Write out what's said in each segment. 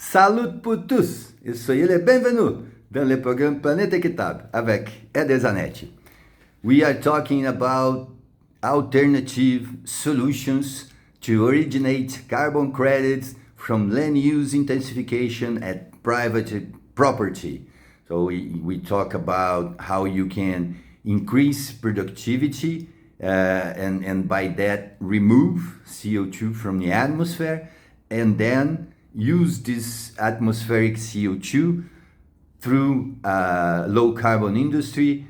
Salut pour tous et soyez les bienvenus dans le programme Planète Équitable avec Ed Zanetti. We are talking about alternative solutions to originate carbon credits from land use intensification at private property. So we talk about how you can increase productivity and by that remove CO2 from the atmosphere and then use this atmospheric CO2 through low carbon industry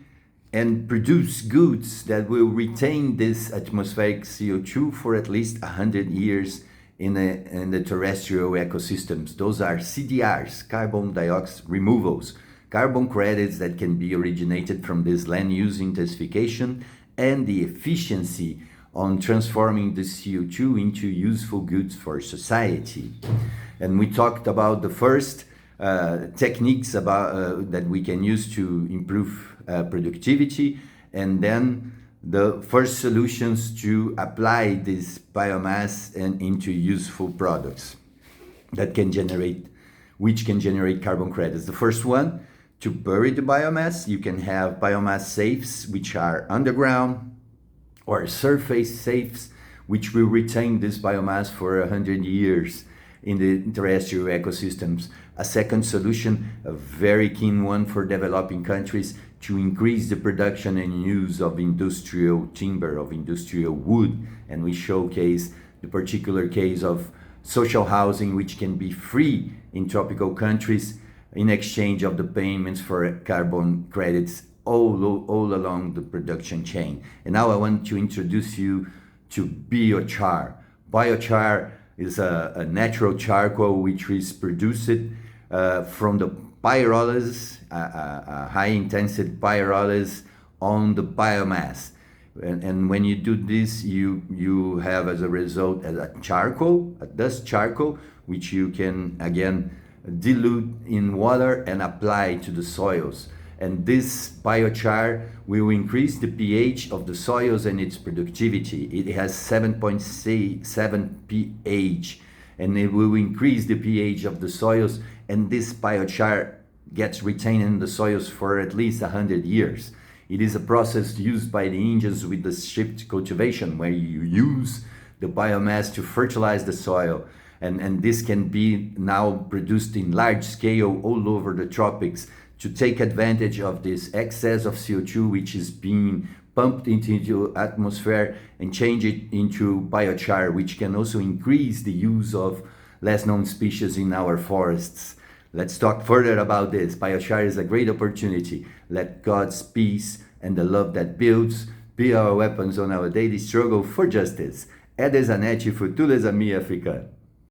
and produce goods that will retain this atmospheric CO2 for at least 100 years in the terrestrial ecosystems. Those are CDRs, carbon dioxide removals, carbon credits that can be originated from this land use intensification and the efficiency on transforming the CO2 into useful goods for society. And we talked about the first techniques that we can use to improve productivity, and then the first solutions to apply this biomass into useful products that can generate, which can generate carbon credits. The first one, to bury the biomass. You can have biomass safes, which are underground, or surface safes, which will retain this biomass for 100 years in the terrestrial ecosystems. A second solution, a very keen one for developing countries, to increase the production and use of industrial timber, of industrial wood. And we showcase the particular case of social housing, which can be free in tropical countries in exchange of the payments for carbon credits all along the production chain. And now I want to introduce you to biochar. Biochar is a natural charcoal which is produced from the pyrolysis, high intensity pyrolysis on the biomass. And when you do this, you have as a result a charcoal, a dust charcoal, which you can again dilute in water and apply to the soils. And this biochar will increase the pH of the soils and its productivity. It has 7.7 pH, and it will increase the pH of the soils, and this biochar gets retained in the soils for at least 100 years. It is a process used by the Indians with the shift cultivation, where you use the biomass to fertilize the soil. And this can be now produced in large scale all over the tropics to take advantage of this excess of CO2 which is being pumped into the atmosphere and change it into biochar, which can also increase the use of less known species in our forests. Let's talk further about this. Biochar is a great opportunity. Let God's peace and the love that builds be our weapons on our daily struggle for justice. Ed Zanetti, Futuras a Minha Africana.